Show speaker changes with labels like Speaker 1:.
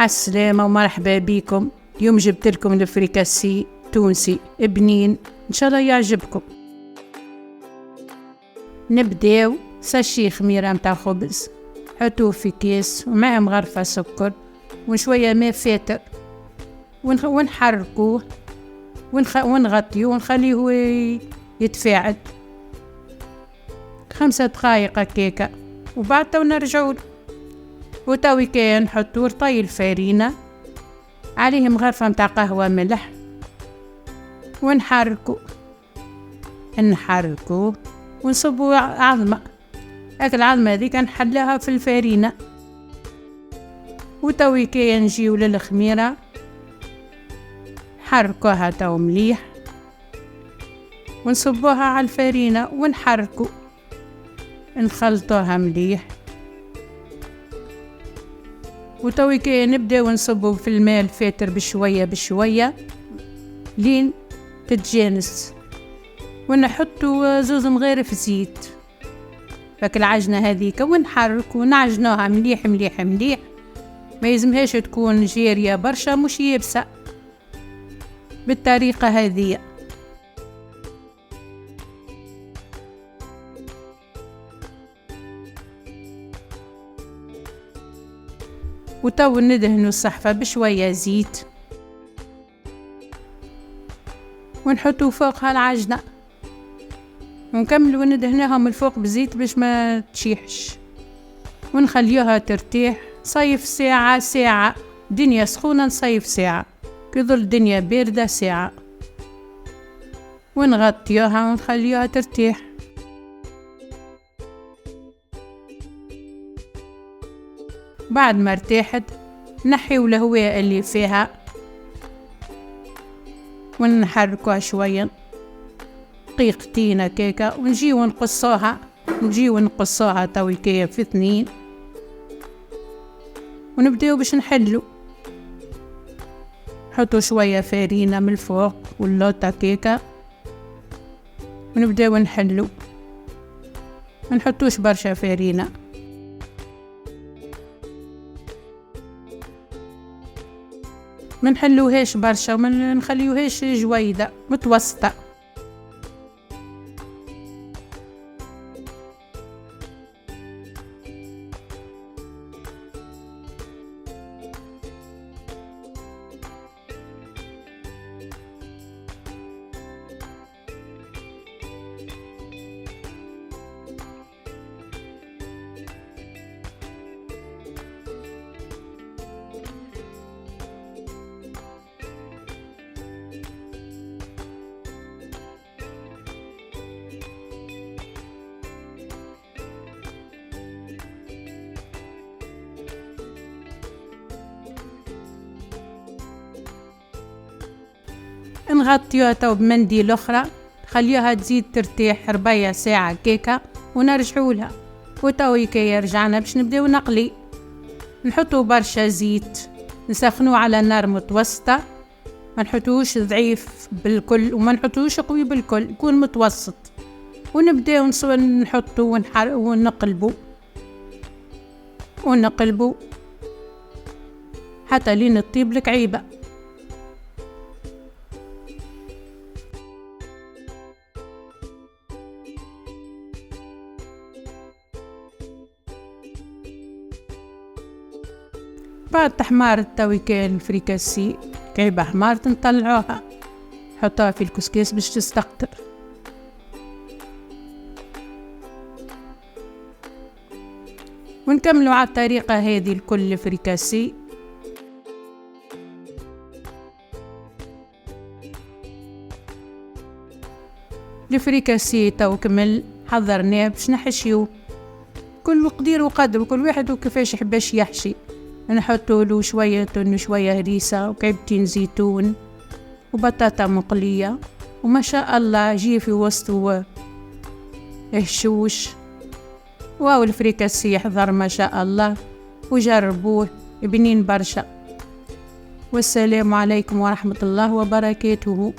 Speaker 1: عالسلامة ومرحبا بكم. اليوم جبت لكم الفريكاسي تونسي بنين، إن شاء الله يعجبكم. نبداو ساشي خميرة متاع خبز، حطوه في كيس ومعه مغرفة سكر وشوية ماء فاتر، ونحركوه ونغطيه ونخليه يتفاعل 5 دقايق هكاكا، وبعد تو نرجعوله. وتوي كي نحطو رطي الفارينة عليه مغرفة متاع قهوة ملح، ونحركو ونصبو عظمة. هاك العظمة هذيك نحلها في الفارينة. وتوي كي نجيو للخميرة نحركوها تو مليح ونصبوها على الفارينة ونحركو نخلطوها مليح. وتوي كي نبداو نصبو في الماء الفاتر بشوية لين تتجانس، ونحطو 2 مغارف زيت فك العجنة هذيك، ونحرك ونعجنوها مليح مليح مليح. ما يلزمهاش تكون جارية برشا مش يابسة، بالطريقة هذه. وتو ندهنو الصحفة بشوية زيت ونحطو فوقها العجنة، ونكملو ندهنوها من الفوق بزيت باش ما تشيحش، ونخليوها ترتاح. صيف ساعة، دنيا سخونة نصيف ساعة، كيظل الدنيا باردة ساعة، ونغطيوها ونخليوها ترتاح. بعد ما ارتاحت نحيو الهواء اللي فيها ونحركوها شوية دقيقتين هكاكا، ونجيو نقصوها توي كي في 2، ونبداو باش نحلو. نحطو شوية فارينة من الفوق واللوطة هكاكا، ونبداو نحلو. ما نحطوش برشا فارينة، ما نحلوهاش برشا وما نخليوهاش جويدة، متوسطة. نغطيوها تو بمنديل اخرى، خليوها تزيد ترتاح ربع ساعة كيكة ونرجعولها. وتوي كي رجعنا باش نبداو نقلي، نحطو برشا زيت، نسخنوه على نار متوسطة، ما نحطوش ضعيف بالكل وما نحطوش قوي بالكل، يكون متوسط. ونبداو نحطو ونقلبو حتى لين تطيب الكعيبة. بعد تحمار التوي كان الفريكاسي كعيبة حمار نطلعوها، نحطوها في الكسكاس باش تستقطر. ونكملوا على الطريقة هذه الكل الفريكاسي. الفريكاسي تو كمل حضرناه باش نحشيو، كل قدير وقدر وكل واحد وكيفاش يحبش يحشي. نحطو له شوية تون وشوية هريسة وكعبتين زيتون وبطاطا مقلية، وما شاء الله جي في وسط الشوش. واو الفريكاسي يحضر ما شاء الله، وجربوه بنين برشا. والسلام عليكم ورحمة الله وبركاته.